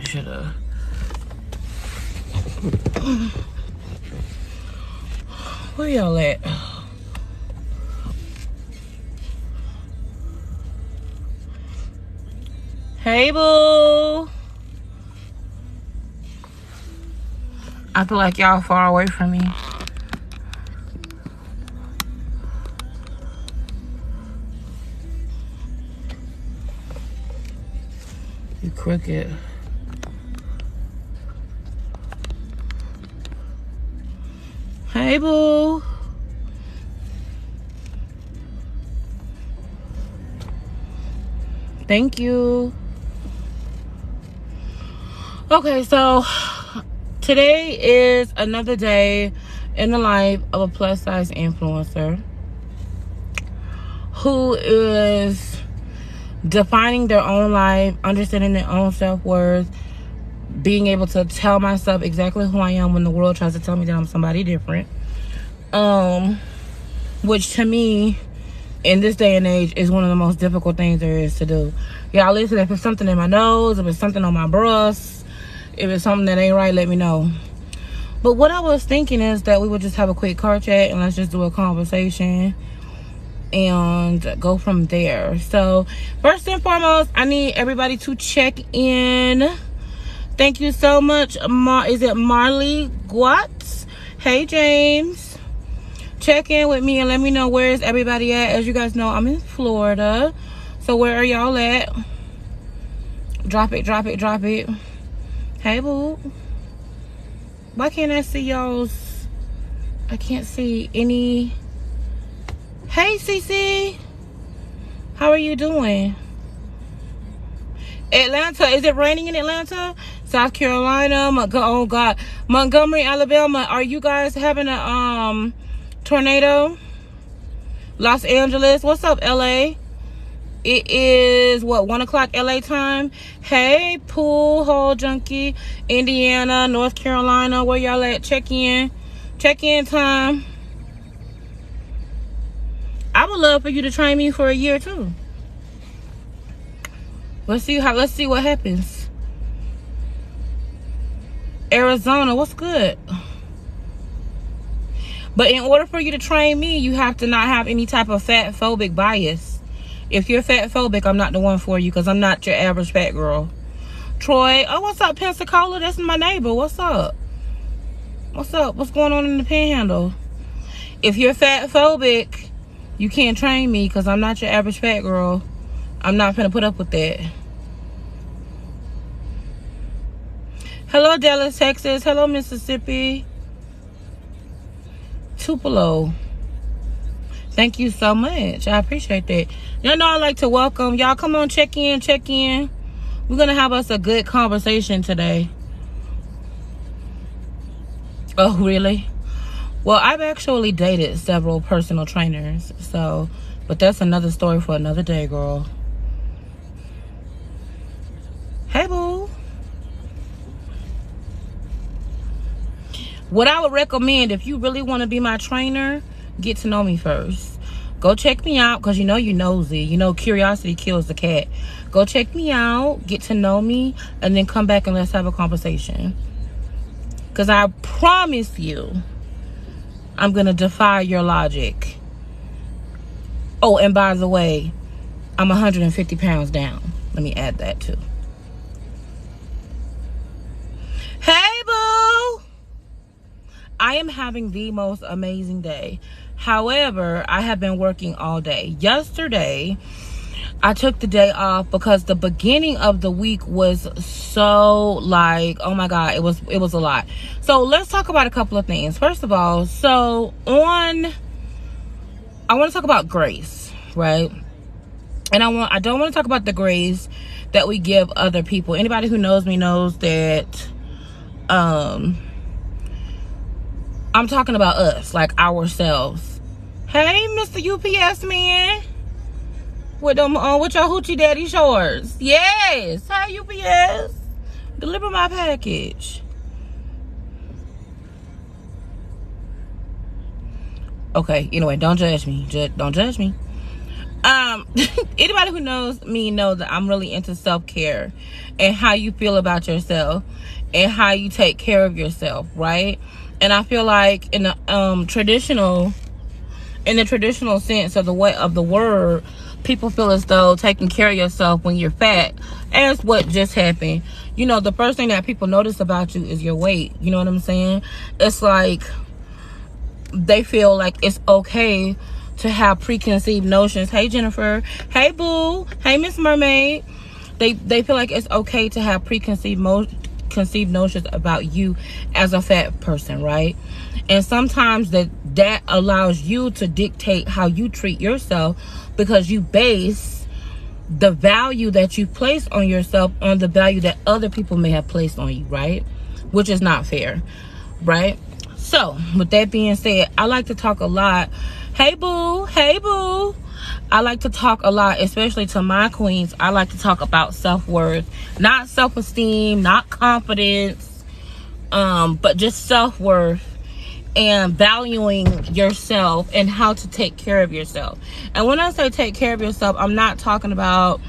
should have. Where y'all at? Hey, boo. I feel like y'all far away from me. You crooked. Hey, boo. Thank you. Okay, so today is another day in the life of a plus size influencer who is defining their own life, understanding their own self-worth, being able to tell myself exactly who I am when the world tries to tell me that I'm somebody different. Which to me, in this day and age, is one of the most difficult things there is to do. Y'all listen, if it's something in my nose, if it's something on my breast, if it's something that ain't right, let me know. But what I was thinking is that we would just have a quick car chat and let's just do a conversation and go from there. So first and foremost, I need everybody to check in. Thank you so much. Is it Marley Guatz? Hey, James. Check in with me and let me know where is everybody at. As you guys know, I'm in Florida. So where are y'all at? Drop it, drop it, drop it. Hey, boo. Why can't I see y'all's? I can't see any. Hey, Cece. How are you doing? Atlanta. Is it raining in Atlanta? South Carolina. Oh, God. Montgomery, Alabama. Are you guys having a tornado? Los Angeles. What's up, LA? It is, what, 1 o'clock LA time? Hey, pool hole junkie. Indiana, North Carolina. Where y'all at? Check in. Check in time. I would love for you to train me for a year, too. Let's see what happens. Arizona, what's good? But in order for you to train me, you have to not have any type of fat phobic bias. If you're fat phobic, I'm not the one for you because I'm not your average fat girl. Troy, oh, what's up, Pensacola? That's my neighbor. What's up? What's up? What's going on in the Panhandle? If you're fat phobic, you can't train me because I'm not your average fat girl. I'm not gonna put up with that. Hello, Dallas, Texas. Hello, Mississippi. Tupelo. Thank you so much. I appreciate that. Y'all know I like to welcome. Y'all come on, check in, check in. We're going to have us a good conversation today. Oh, really? Well, I've actually dated several personal trainers. So, but that's another story for another day, girl. Hey, boo. What I would recommend, if you really want to be my trainer, get to know me first. Go check me out because you know you're nosy. You know curiosity kills the cat. Go check me out, get to know me, and then come back and let's have a conversation. Because I promise you, I'm going to defy your logic. Oh, and by the way, I'm 150 pounds down. Let me add that too. Hey, boo! I am having the most amazing day. However, I have been working all day. Yesterday, I took the day off because the beginning of the week was so like, oh my God, it was a lot. So let's talk about a couple of things. First of all, I want to talk about grace, right? And I don't want to talk about the grace that we give other people. Anybody who knows me knows that I'm talking about us, like ourselves. Hey, Mr. UPS man. With your hoochie daddy shorts. Yes. Hi, UPS. Deliver my package. Okay, anyway, don't judge me. Don't judge me. Anybody who knows me knows that I'm really into self-care and how you feel about yourself and how you take care of yourself, right? And I feel like in the traditional sense of the word, people feel as though taking care of yourself when you're fat, as what just happened, you know, the first thing that people notice about you is your weight. You know what I'm saying? It's like they feel like it's okay to have preconceived notions. Hey, Jennifer. Hey, Boo. Hey, Miss Mermaid. They feel like it's okay to have preconceived notions about you as a fat person, right? And sometimes that allows you to dictate how you treat yourself, because you base the value that you place on yourself on the value that other people may have placed on you, right? Which is not fair, right? So with that being said, I like to talk a lot. Hey, Boo. Hey, Boo. I like to talk a lot, especially to my queens. I like to talk about self-worth, not self-esteem, not confidence, but just self-worth and valuing yourself and how to take care of yourself. And when I say take care of yourself, I'm not talking about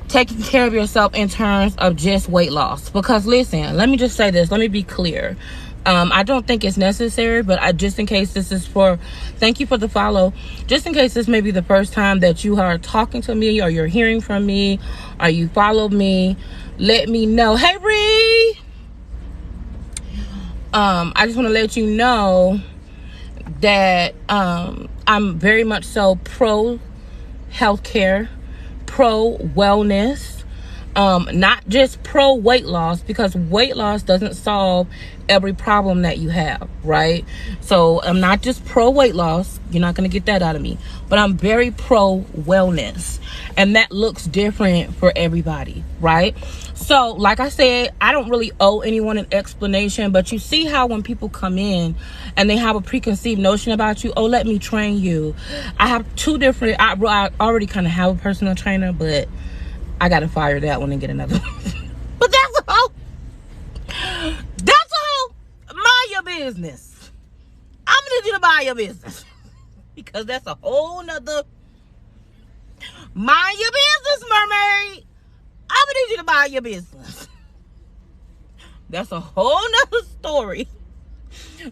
taking care of yourself in terms of just weight loss. Because listen, let me just say this. Let me be clear. I don't think it's necessary, but just in case this is for, thank you for the follow. Just in case this may be the first time that you are talking to me, or you're hearing from me, or you follow me, let me know. Hey, Ree. I just want to let you know that I'm very much so pro healthcare, pro wellness, not just pro weight loss, because weight loss doesn't solve every problem that you have, right? So I'm not just pro weight loss. You're not going to get that out of me, but I'm very pro wellness, and that looks different for everybody, right? So like I said, I don't really owe anyone an explanation, but you see how when people come in and they have a preconceived notion about you, oh, let me train you. I have two different, I already kind of have a personal trainer, but I got to fire that one and get another one. But that's a whole mind your business. I'm going to need you to mind your business, because that's a whole nother mind your business, mermaid. I'm going to need you to mind your business. That's a whole nother story.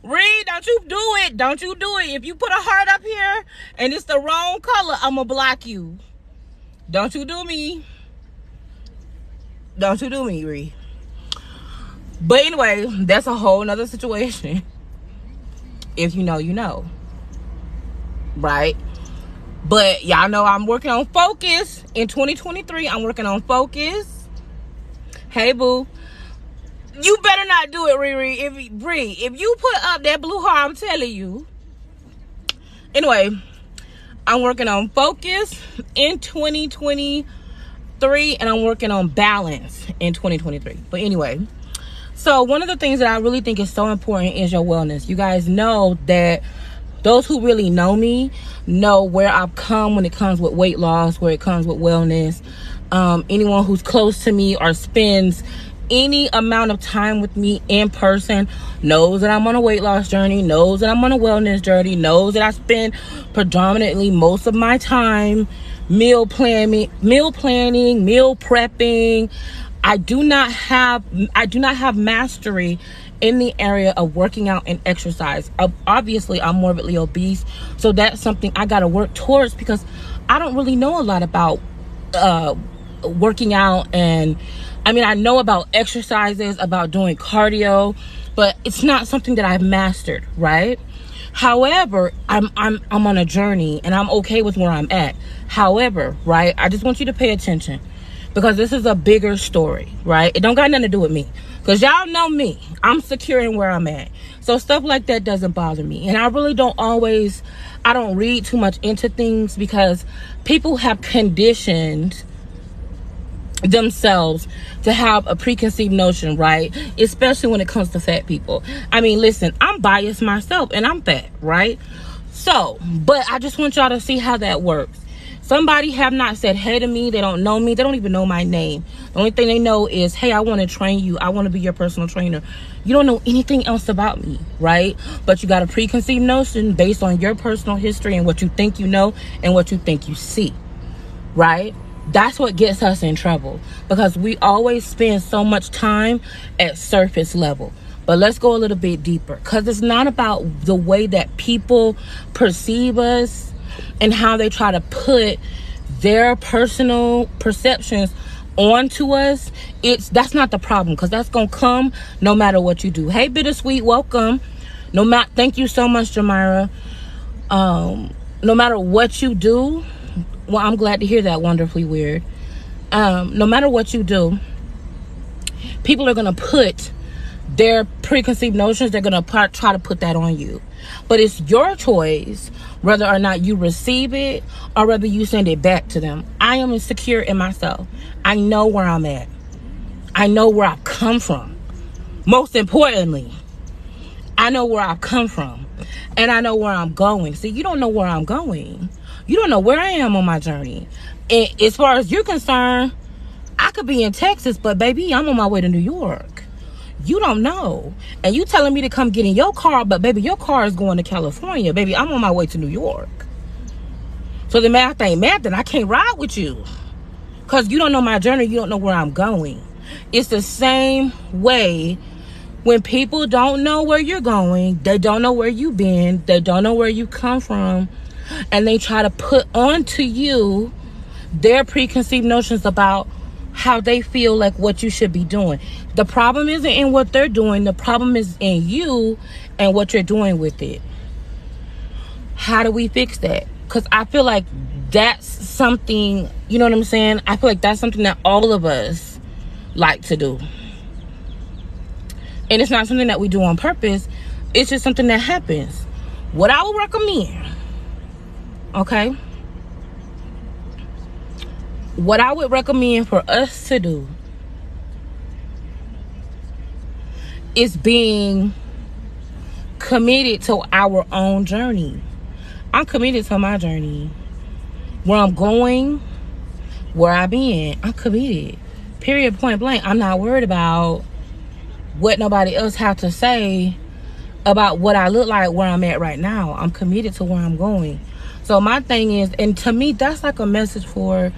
Reed, don't you do it. Don't you do it. If you put a heart up here and it's the wrong color, I'm going to block you. Don't you do me. Don't you do me, Reed. But anyway, that's a whole nother situation. If you know, you know. Right? But y'all know I'm working on focus. In 2023, I'm working on focus. Hey, Boo. You better not do it, Riri. If you put up that blue heart, I'm telling you. Anyway, I'm working on focus in 2023, and I'm working on balance in 2023. But anyway, so one of the things that I really think is so important is your wellness. You guys know that those who really know me know where I've come when it comes with weight loss, where it comes with wellness. Anyone who's close to me or spends any amount of time with me in person knows that I'm on a weight loss journey, knows that I'm on a wellness journey, knows that I spend predominantly most of my time meal planning, meal prepping. I do not have mastery in the area of working out and exercise. Obviously, I'm morbidly obese, so that's something I got to work towards, because I don't really know a lot about working out. And I mean, I know about exercises, about doing cardio, but it's not something that I've mastered, right? However, I'm on a journey, and I'm okay with where I'm at. However, right, I just want you to pay attention, because this is a bigger story, right? It don't got nothing to do with me, because y'all know me. I'm secure in where I'm at. So stuff like that doesn't bother me. And I really don't I don't read too much into things, because people have conditioned themselves to have a preconceived notion, right? Especially when it comes to fat people. I mean, listen, I'm biased myself, and I'm fat, right? So, but I just want y'all to see how that works. somebody have not said hey to me, they don't know me, they don't even know my name. The only thing they know is, hey, I want to train you, I want to be your personal trainer. You don't know anything else about me, right? But you got a preconceived notion based on your personal history and what you think you know and what you think you see, right? That's what gets us in trouble, because we always spend so much time at surface level. But let's go a little bit deeper, because it's not about the way that people perceive us and how they try to put their personal perceptions onto us. That's not the problem, because that's gonna come no matter what you do. Hey, Bittersweet, welcome. Thank you so much, Jamira. No matter what you do, well, I'm glad to hear that. Wonderfully weird. No matter what you do, people are gonna put their preconceived notions, they're gonna try to put that on you. But it's your choice whether or not you receive it or whether you send it back to them. I am insecure in myself. I know where I'm at. I know where I've come from. Most importantly, I know where I've come from, and I know where I'm going. See, you don't know where I'm going. You don't know where I am on my journey. And as far as you're concerned, I could be in Texas, but baby, I'm on my way to New York. You don't know. And you telling me to come get in your car, but baby, your car is going to California. Baby, I'm on my way to New York. So the math ain't math, then I can't ride with you. Because you don't know my journey, you don't know where I'm going. It's the same way when people don't know where you're going, they don't know where you've been, they don't know where you come from, and they try to put onto you their preconceived notions about how they feel like what you should be doing. The problem isn't in what they're doing. The problem is in you and what you're doing with it. How do we fix that? Because I feel like that's something, you know what I'm saying? I feel like that's something that all of us like to do. And it's not something that we do on purpose. It's just something that happens. What I would recommend, okay? What I would recommend for us to do is being committed to our own journey. I'm committed to my journey. Where I'm going, where I've been, I'm committed. Period, point blank. I'm not worried about what nobody else have to say about what I look like where I'm at right now. I'm committed to where I'm going. So my thing is, and to me, that's like a message for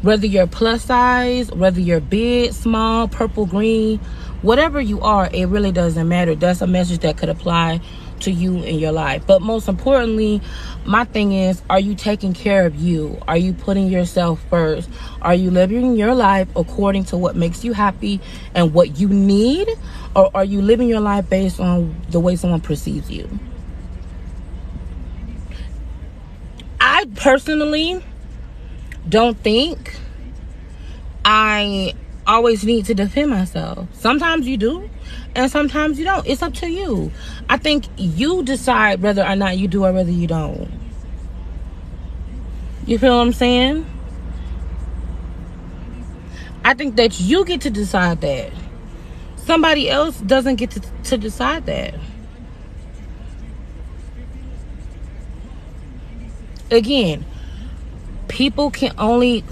whether you're plus size, whether you're big, small, purple, green, whatever you are, it really doesn't matter. That's a message that could apply to you in your life. But most importantly, my thing is, are you taking care of you? Are you putting yourself first? Are you living your life according to what makes you happy and what you need? Or are you living your life based on the way someone perceives you? I personally don't think I always need to defend myself. Sometimes you do, and sometimes you don't. It's up to you. I think you decide whether or not you do or whether you don't. You feel what I'm saying? I think that you get to decide that. Somebody else doesn't get to decide that. Again, people can only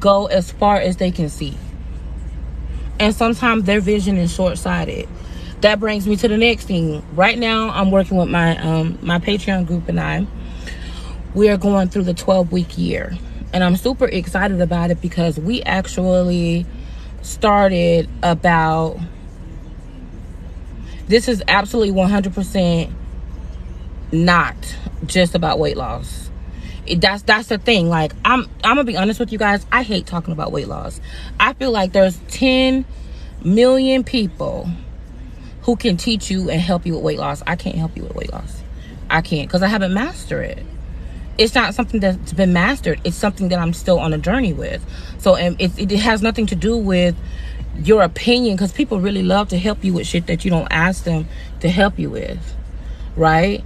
go as far as they can see. And sometimes their vision is short-sighted. That brings me to the next thing. Right now, I'm working with my my Patreon group, and we are going through the 12-week year. And I'm super excited about it because we actually started about... This is absolutely 100% not just about weight loss. That's the thing. Like, I'm gonna be honest with you guys, I hate talking about weight loss. I feel like there's 10 million people who can teach you and help you with weight loss. I can't help you with weight loss. I can't, because I haven't mastered it. It's not something that's been mastered. It's something that I'm still on a journey with. So it has nothing to do with your opinion, because people really love to help you with shit that you don't ask them to help you with, right?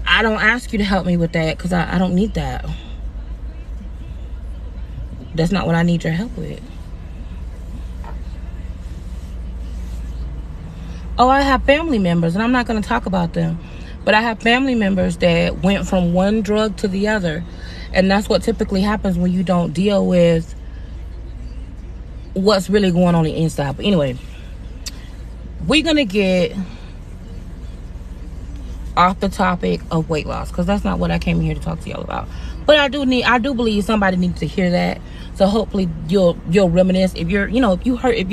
I don't ask you to help me with that because I don't need that. That's not what I need your help with. Oh, I have family members, and I'm not going to talk about them, but I have family members that went from one drug to the other, And that's what typically happens when you don't deal with what's really going on the inside. But anyway, we're gonna get off the topic of weight loss, because that's not what I came here to talk to y'all about. But I do believe somebody needs to hear that. So hopefully you'll reminisce. If you're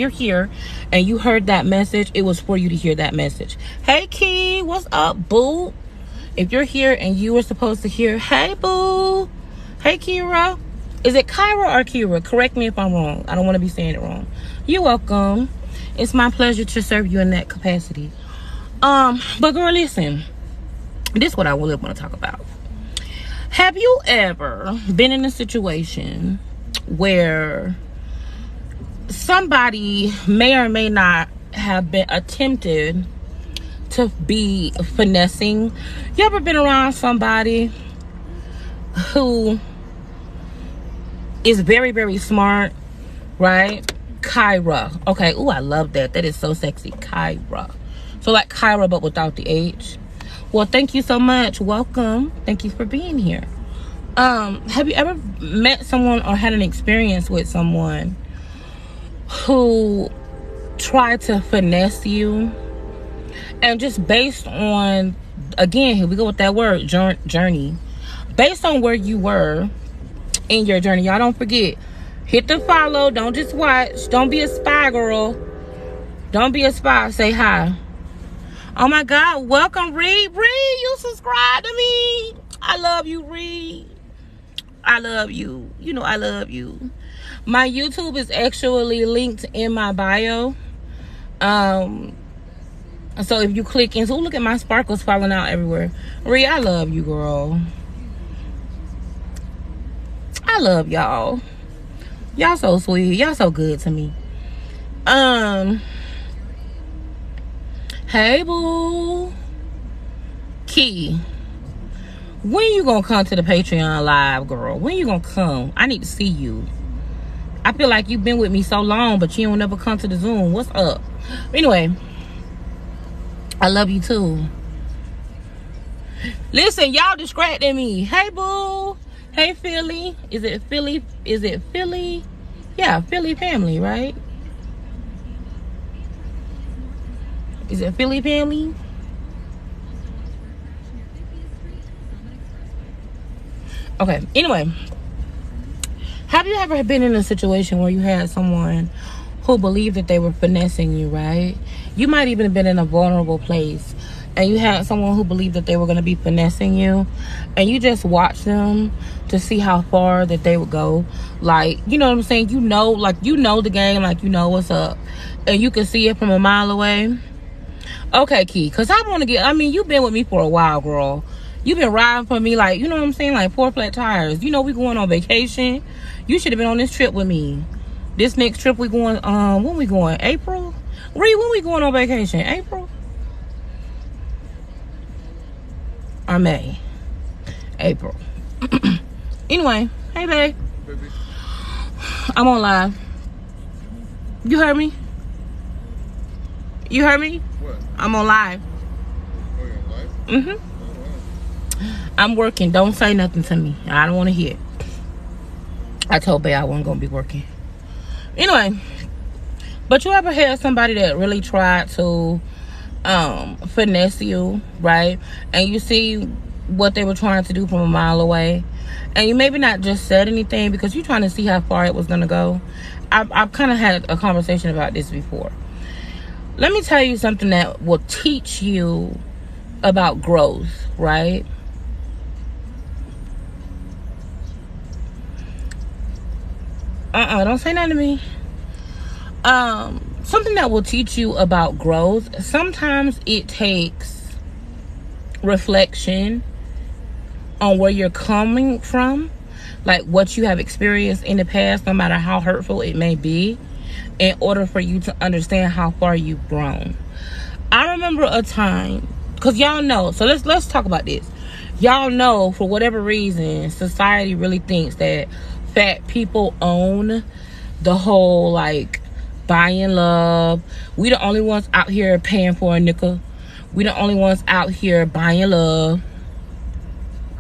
here and you heard that message, it was for you to hear that message. Hey Key, what's up, boo? If you're here and you were supposed to hear, hey boo, hey Kira. Is it Kyra or Kira? Correct me if I'm wrong. I don't want to be saying it wrong. You're welcome. It's my pleasure to serve you in that capacity. But girl, listen. This is what I really want to talk about. Have you ever been in a situation where somebody may or may not have been attempted to be finessing? You ever been around somebody who is very, very smart, right? Kyra. Okay. Ooh, I love that. That is so sexy. Kyra. So like Kyra, but without the H. Well, thank you so much. Welcome. Thank you for being here. Have you ever met someone or had an experience with someone who tried to finesse you? And just based on, again, here we go with that word, journey. Based on where you were in your journey. Y'all don't forget, hit the follow. Don't just watch. Don't be a spy, girl. Don't be a spy. Say hi. Oh my God, welcome, Reed. Reed, you subscribe to me. I love you, Reed. I love you. You know I love you. My YouTube is actually linked in my bio. So if you click in, so look at my sparkles falling out everywhere. Reed, I love you, girl. I love y'all. Y'all so sweet. Y'all so good to me. Hey boo. Key, when you gonna come to the Patreon live, girl? When you gonna come? I need to see you. I feel like you've been with me so long, but you don't never come to the Zoom. What's up? Anyway, I love you too. Listen, y'all distracting me. Hey boo. Hey Philly. Is it Philly? Is it Philly? Yeah, Philly family, right? Is it Philly family? Okay, anyway. Have you ever been in a situation where you had someone who believed that they were finessing you, right? You might even have been in a vulnerable place and you had someone who believed that they were going to be finessing you, and you just watched them to see how far that they would go. Like, you know what I'm saying? You know, like, you know the game, like, you know what's up, and you can see it from a mile away. Okay, Key, because I want to get, I mean, you've been with me for a while, girl. You've been riding for me, like, you know what I'm saying? Like, 4 flat tires. You know we going on vacation. You should have been on this trip with me. This next trip we going, when we going? April? Ree, when we going on vacation? April? Or May? April. Anyway, hey, babe. Baby. I'm on live. You heard me? You heard me? What? I'm on live. Oh, you're on live? Mm-hmm. Oh, wow. I'm working. Don't say nothing to me. I don't want to hear it. I told Bae I wasn't going to be working. Anyway, but you ever had somebody that really tried to finesse you, right? And you see what they were trying to do from a mile away, and you maybe not just said anything because you're trying to see how far it was going to go. I've kind of had a conversation about this before. Let me tell you something that will teach you about growth, right? Don't say nothing to me. Something that will teach you about growth. Sometimes it takes reflection on where you're coming from, like what you have experienced in the past, no matter how hurtful it may be, in order for you to understand how far you've grown. I remember a time, because y'all know, so let's talk about this. Y'all know, for whatever reason, society really thinks that fat people own the whole, like, buying love. We the only ones out here paying for a nickel. We the only ones out here buying love,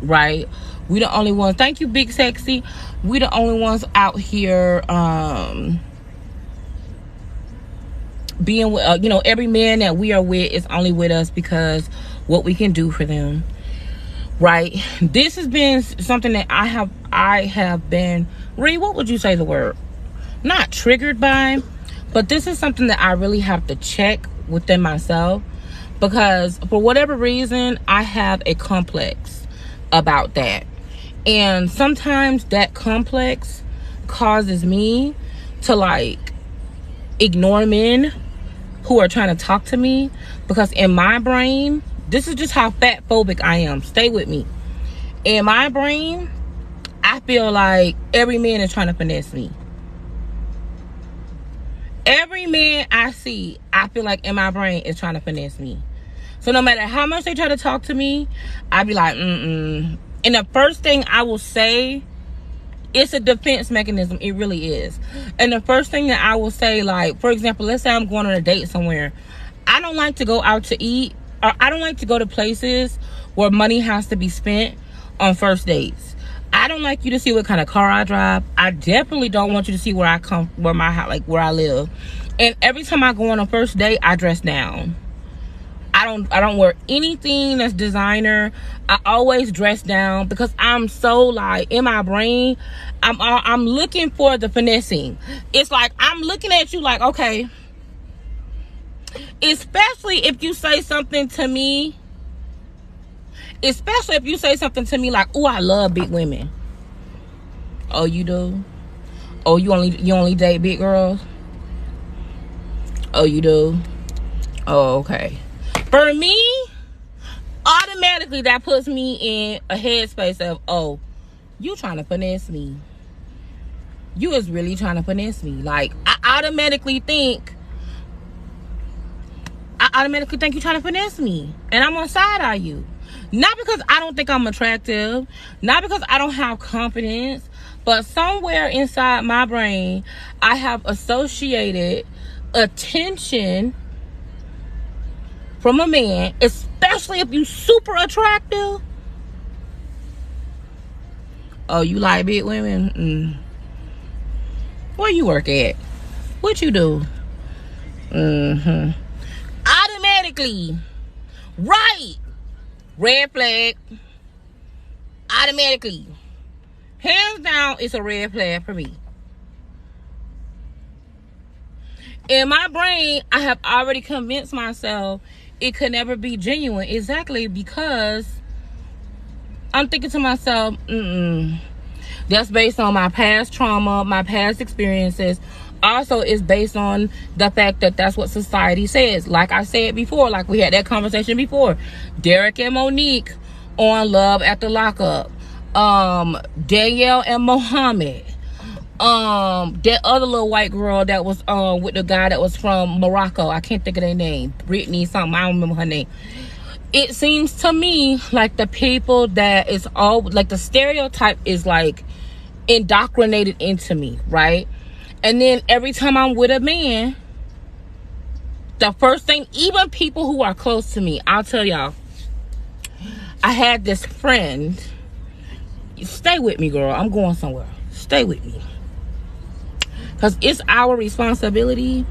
right? We the only ones. Thank you, Big Sexy. We the only ones out here being with, you know, every man that we are with is only with us because what we can do for them, right? This has been something that I have been, Ree, what would you say the word? Not triggered by, but this is something that I really have to check within myself, because for whatever reason, I have a complex about that. And sometimes that complex causes me to like ignore men who are trying to talk to me, because in my brain, this is just how fat phobic I am. Stay with me. In my brain, I feel like every man is trying to finesse me. Every man I see, I feel like in my brain is trying to finesse me. So no matter how much they try to talk to me, I be like, And the first thing I will say, it's a defense mechanism. It really is. And the first thing that I will say, like, for example, let's say I'm going on a date somewhere. I don't like to go out to eat, or I don't like to go to places where money has to be spent on first dates. I don't like you to see what kind of car I drive. I definitely don't want you to see where I come, where I live. And every time I go on a first date, I dress down. I don't wear anything that's designer. I always dress down because I'm so like in my brain, I'm looking for the finessing. It's like I'm looking at you like, okay, especially if you say something to me. Especially if you say something to me like, "Oh, I love big women." Oh, you do? Oh, you only date big girls? Oh, you do? Oh, okay. For me, automatically that puts me in a headspace of, oh, you trying to finesse me. You is really trying to finesse me. Like, I automatically think you're trying to finesse me. And I'm on side eye you. Not because I don't think I'm attractive. Not because I don't have confidence. But somewhere inside my brain, I have associated attention from a man, especially if you super attractive. Oh, you like big women? Where you work at? What you do? Automatically. Right. Red flag. Automatically. Hands down, it's a red flag for me. In my brain, I have already convinced myself it could never be genuine. Exactly, because I'm thinking to myself, that's based on my past trauma, my past experiences. Also, it's based on the fact that that's what society says. Like I said before, like we had that conversation before. Derek and Monique on Love at the Lockup. Danielle and Mohammed. That other little white girl that was with the guy that was from Morocco. I can't think of their name. Brittany something. I don't remember her name. It seems to me like the people that is all like the stereotype is like indoctrinated into me, right? And then every time I'm with a man, the first thing, even people who are close to me, I'll tell y'all, I had this friend. Stay with me, girl. I'm going somewhere. Stay with me. Because it's our responsibility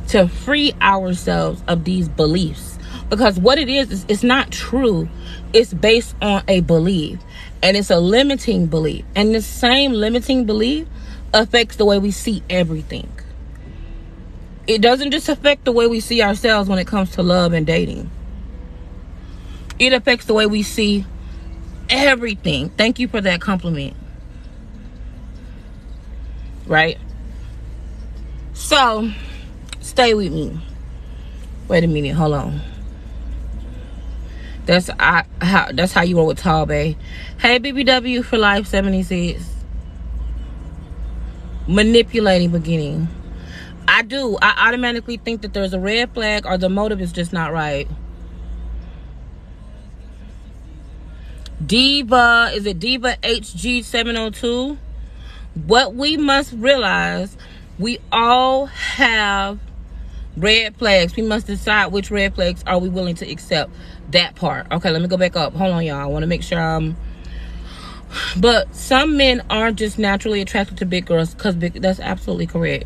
to free ourselves of these beliefs. Because what it is it's not true. It's based on a belief. And it's a limiting belief. And the same limiting belief affects the way we see everything. It doesn't just affect the way we see ourselves when it comes to love and dating. It affects the way we see everything. Thank you for that compliment. Right? So, stay with me. Wait a minute, hold on. That's how you roll with Tall Bay. Hey, BBW for Life 76. Manipulating beginning. I automatically think that there's a red flag or the motive is just not right. Diva, is it Diva HG702? What we must realize, we all have red flags. We must decide which red flags are we willing to accept. That part. Okay, let me go back up. Hold on, y'all. I want to make sure I'm But some men aren't just naturally attracted to big girls, because that's absolutely correct.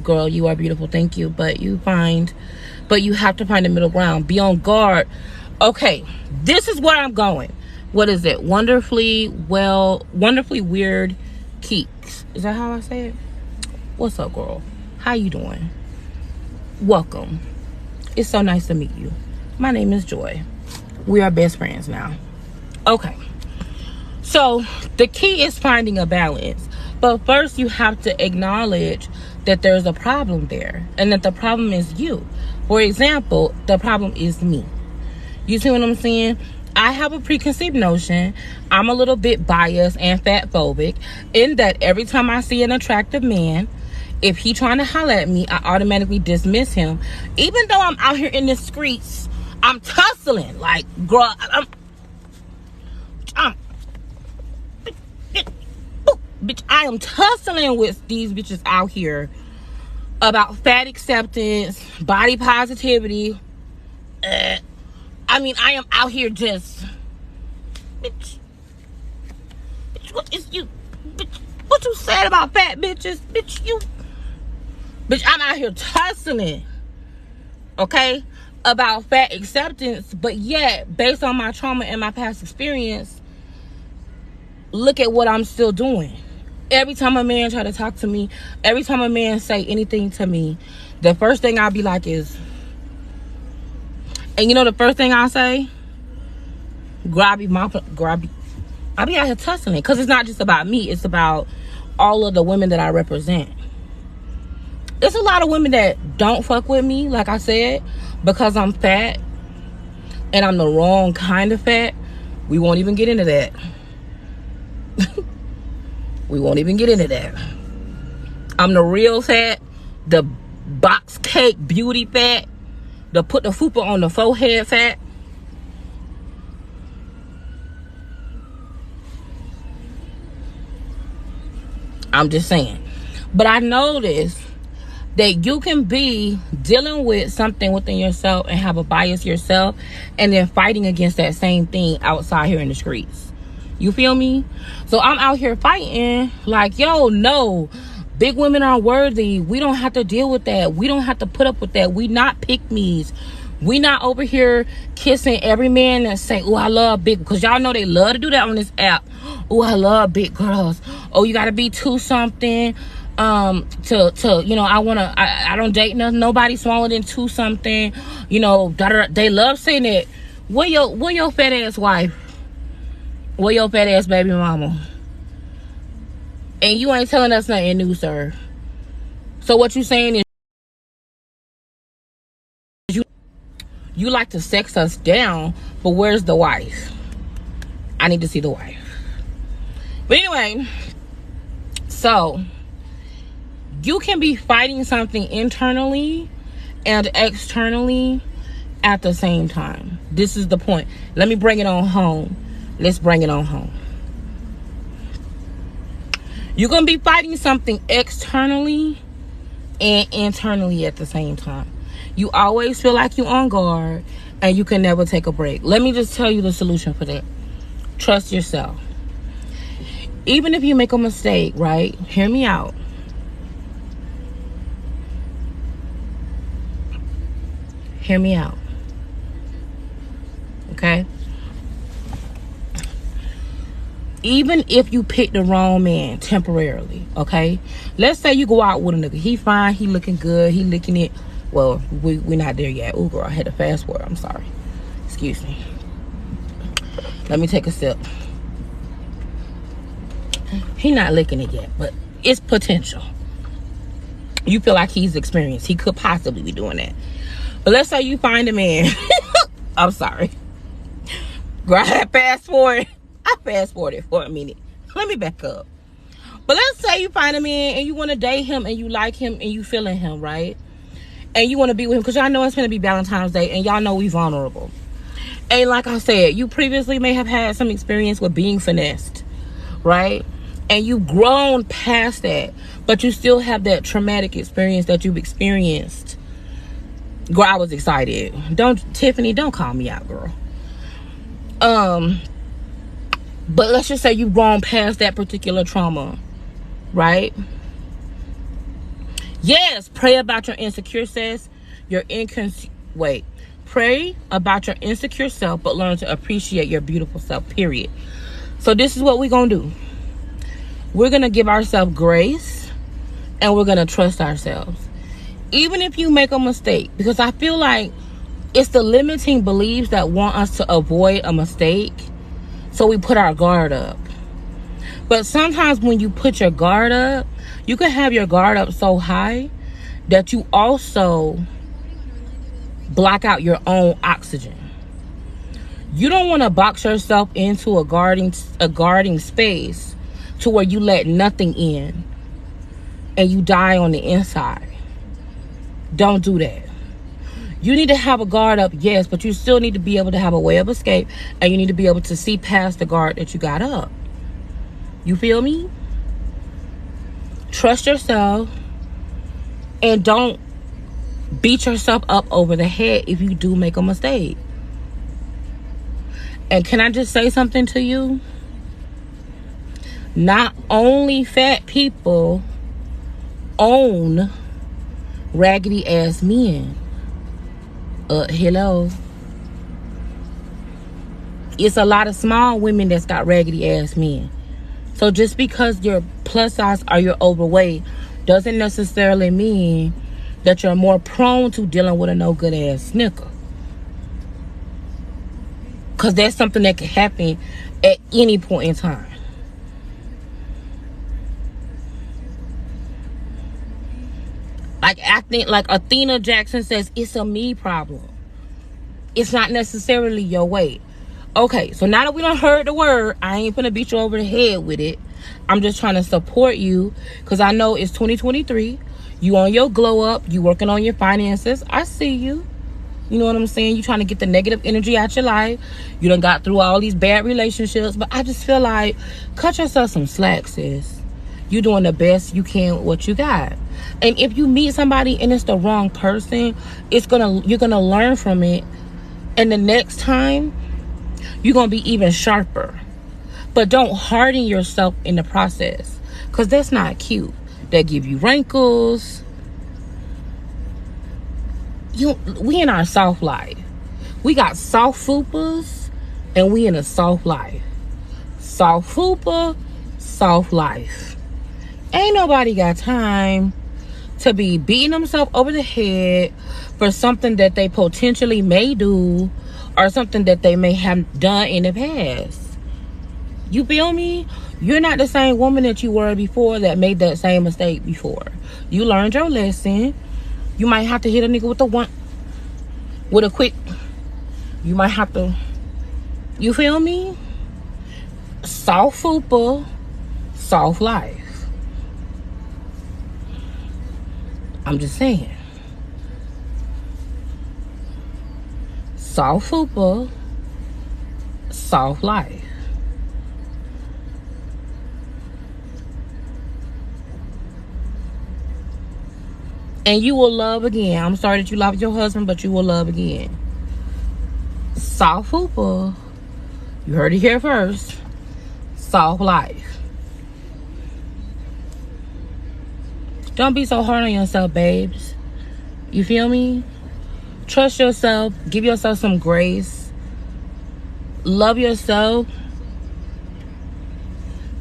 Girl, you are beautiful, thank you, but you have to find the middle ground. Be on guard. Okay, this is where I'm going. What is it? Wonderfully weird Keeks. Is that how I say it? What's up, girl? How you doing? Welcome. It's so nice to meet you. My name is Joy. We are best friends now. Okay. So the key is finding a balance. But first you have to acknowledge that there's a problem there, and that the problem is you. For example, the problem is me. You see what I'm saying? I have a preconceived notion. I'm a little bit biased and fat phobic, in that every time I see an attractive man, if he trying to holler at me, I automatically dismiss him. Even though I'm out here in the streets, I'm tussling. Like, girl, bitch, I am tussling with these bitches out here about fat acceptance, body positivity. I mean, I am out here just, bitch, what is you, bitch, what you said about fat bitches, bitch, I'm out here tussling, okay, about fat acceptance, but yet, based on my trauma and my past experience, look at what I'm still doing. Every time a man try to talk to me, every time a man say anything to me, the first thing I'll be like is, and you know the first thing I say? Grabby. I'll be out here tussling, because it's not just about me, it's about all of the women that I represent. There's a lot of women that don't fuck with me, like I said, because I'm fat, and I'm the wrong kind of fat. We won't even get into that. We won't even get into that. I'm the real fat, the box cake beauty fat, the put the fupa on the forehead fat. I'm just saying. But I noticed that you can be dealing with something within yourself and have a bias yourself, and then fighting against that same thing outside here in the streets. You feel me? So I'm out here fighting like, yo, no, big women are worthy. We don't have to deal with that. We don't have to put up with that. We not pick-me's. We not over here kissing every man that say, oh, I love big, because y'all know they love to do that on this app. Oh, I love big girls. Oh, you gotta be two something to you know, I don't date nobody smaller than two something, you know. They love saying it. Where your fat ass wife? Where your fat ass baby mama? And you ain't telling us nothing new, sir. So what you saying is you like to sex us down, but where's the wife? I need to see the wife. But anyway, so you can be fighting something internally and externally at the same time. This is the point. Let me bring it on home. Let's bring it on home. You're going to be fighting something externally and internally at the same time. You always feel like you're on guard and you can never take a break. Let me just tell you the solution for that. Trust yourself. Even if you make a mistake, right? Hear me out. Hear me out. Okay? Even if you pick the wrong man temporarily, okay? Let's say you go out with a nigga. He fine, he looking good, he licking it. Well, we're not there yet. Ooh, girl, I had to fast forward. I'm sorry. Excuse me. Let me take a sip. He not licking it yet, but it's potential. You feel like he's experienced. He could possibly be doing that. But let's say you find a man. I'm sorry. Girl, I fast forward. I fast forwarded for a minute. Let me back up. But let's say you find a man and you want to date him and you like him and you feeling him, right? And you want to be with him because y'all know it's going to be Valentine's Day and y'all know we vulnerable. And like I said, you previously may have had some experience with being finessed, right? And you've grown past that, but you still have that traumatic experience that you've experienced. Girl, I was excited. Tiffany, don't call me out, girl. But let's just say you've gone past that particular trauma, right? Yes, pray about your insecure self, pray about your insecure self, but learn to appreciate your beautiful self, period. So this is what we're going to do. We're going to give ourselves grace, and we're going to trust ourselves. Even if you make a mistake, because I feel like it's the limiting beliefs that want us to avoid a mistake, so we put our guard up. But sometimes when you put your guard up, you can have your guard up so high that you also block out your own oxygen. You don't want to box yourself into a guarding space to where you let nothing in and you die on the inside. Don't do that. You need to have a guard up, yes, but you still need to be able to have a way of escape, and you need to be able to see past the guard that you got up. You feel me? Trust yourself, and don't beat yourself up over the head if you do make a mistake. And can I just say something to you? Not only fat people own raggedy ass men. Hello. It's a lot of small women that's got raggedy ass men. So just because you're plus size or you're overweight doesn't necessarily mean that you're more prone to dealing with a no good ass snicker. Because that's something that can happen at any point in time. Like acting like Athena Jackson says, it's a me problem. It's not necessarily your weight. Okay, so now that we done heard the word, I ain't gonna beat you over the head with it. I'm just trying to support you because I know it's 2023. You on your glow up. You working on your finances. I see you. You know what I'm saying? You trying to get the negative energy out your life. You done got through all these bad relationships. But I just feel like cut yourself some slack, sis. You doing the best you can with what you got. And if you meet somebody and it's the wrong person, you're gonna learn from it. And the next time, you're gonna be even sharper. But don't harden yourself in the process, because that's not cute. That give you wrinkles. We in our soft life. We got soft fupas, and we in a soft life. Soft fupa, soft life. Ain't nobody got time to be beating themselves over the head for something that they potentially may do or something that they may have done in the past. You feel me? You're not the same woman that you were before that made that same mistake before. You learned your lesson. You might have to hit a nigga with a quick. You might have to. You feel me? Soft fupa, soft life. I'm just saying. Soft fupa, soft life. And you will love again. I'm sorry that you lost your husband, but you will love again. Soft fupa. You heard it here first. Soft life. Don't be so hard on yourself, babes. You feel me? Trust yourself. Give yourself some grace. Love yourself.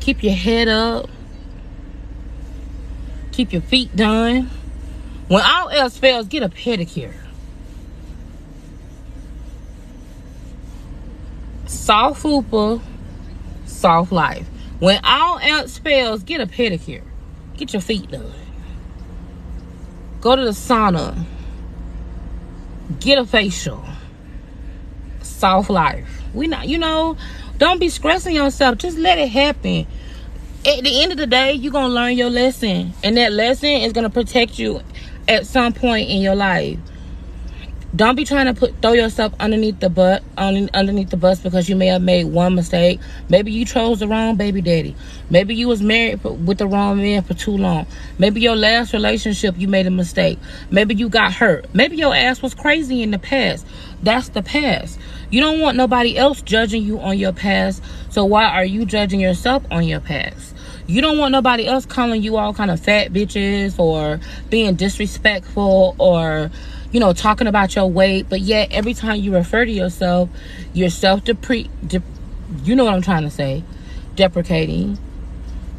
Keep your head up. Keep your feet done. When all else fails, get a pedicure. Soft fupa, soft life. When all else fails, get a pedicure. Get your feet done. Go to the sauna. Get a facial. Soft life. Don't be stressing yourself. Just let it happen. At the end of the day, you're going to learn your lesson. And that lesson is going to protect you at some point in your life. Don't be trying to throw yourself underneath the bus because you may have made one mistake. Maybe you chose the wrong baby daddy. Maybe you was married with the wrong man for too long. Maybe your last relationship you made a mistake. Maybe you got hurt. Maybe your ass was crazy in the past. That's the past. You don't want nobody else judging you on your past. So why are you judging yourself on your past? You don't want nobody else calling you all kind of fat bitches or being disrespectful or, you know, talking about your weight. But yet every time you refer to yourself, you're you know what I'm trying to say, deprecating.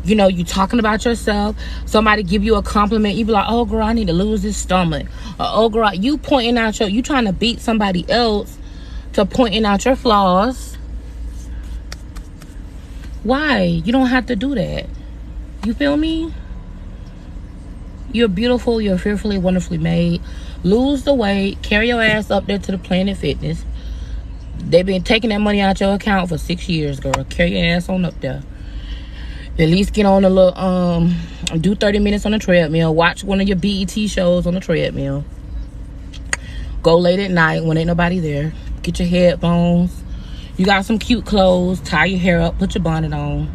You know, you talking about yourself. Somebody give you a compliment, you be like, oh girl, I need to lose this stomach. Or oh girl, you pointing out you trying to beat somebody else to pointing out your flaws. Why? You don't have to do that. You feel me? You're beautiful. You're fearfully, wonderfully made. Lose the weight. Carry your ass up there to the Planet Fitness. They've been taking that money out your account for 6 years, girl. Carry your ass on up there. At least get on a little, do 30 minutes on the treadmill. Watch one of your BET shows on the treadmill. Go late at night when ain't nobody there. Get your headphones. You got some cute clothes. Tie your hair up. Put your bonnet on.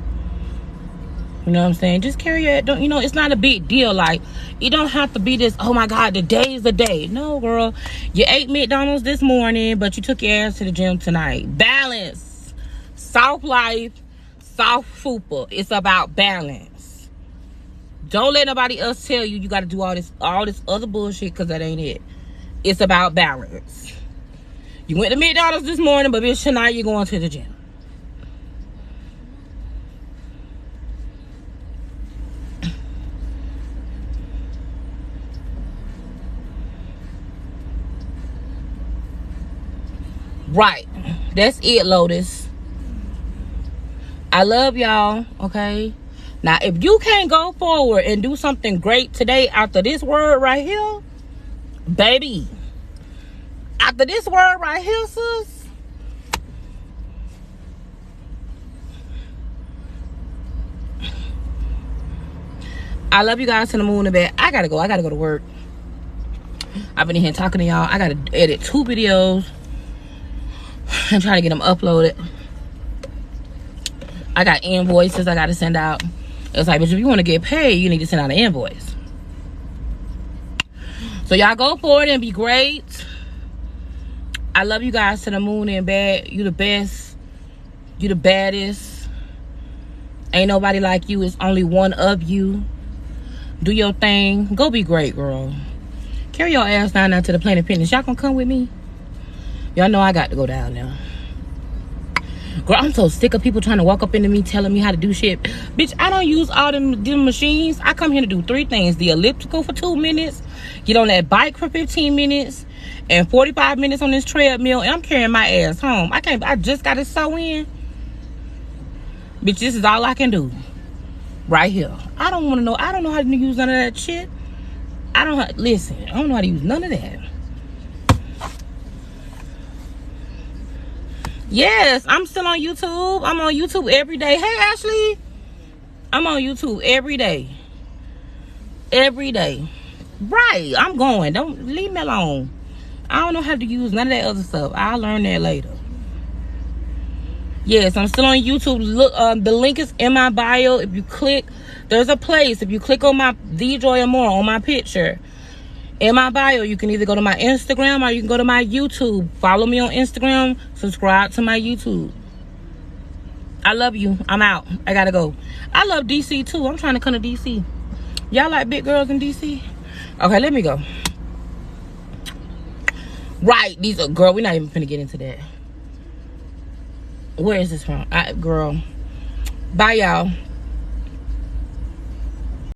You know what I'm saying? Just carry your, you know, it's not a big deal. Like, it don't have to be this, oh my God, the day is the day. No, girl. You ate McDonald's this morning, but you took your ass to the gym tonight. Balance. Soft life. Soft fupa. It's about balance. Don't let nobody else tell you got to do all this other bullshit, because that ain't it. It's about balance. You went to McDonald's this morning, but bitch, tonight you're going to the gym. Right. That's it, Lotus. I love y'all, okay? Now, if you can't go forward and do something great today after this word right here, baby, after this word right here, sis, I love you guys to the moon and back. I gotta go to work. I've been in here talking to y'all. I gotta edit 2 videos and try to get them uploaded. I got invoices I gotta send out. It's like, but if you want to get paid, you need to send out an invoice. So y'all go forward and be great. I love you guys to the moon and back. You the best. You the baddest. Ain't nobody like you. It's only one of you. Do your thing. Go be great, girl. Carry your ass down to the Planet Fitness. Y'all gonna come with me? Y'all know I got to go down there. Girl, I'm so sick of people trying to walk up into me telling me how to do shit. Bitch, I don't use all them machines. I come here to do 3 things. The elliptical for 2 minutes. Get on that bike for 15 minutes. And 45 minutes on this treadmill. And I'm carrying my ass home. I just got to sew in. Bitch, this is all I can do. Right here. I don't know how to use none of that shit. Listen, I don't know how to use none of that. Yes, I'm still on YouTube. I'm on YouTube every day. Hey, Ashley. I'm on YouTube every day. Every day. Right. I'm going. Don't leave me alone. I don't know how to use none of that other stuff. I'll learn that later. Yes, I'm still on YouTube. Look, the link is in my bio. If you click, there's a place. If you click on my Joy Amor on my picture, in my bio, you can either go to my Instagram or you can go to my YouTube. Follow me on Instagram. Subscribe to my YouTube. I love you. I'm out. I gotta go. I love DC too. I'm trying to come to DC. Y'all like big girls in DC? Okay, let me go. Right, these are, girl, we're not even finna get into that. Where is this from? Girl. Bye, y'all.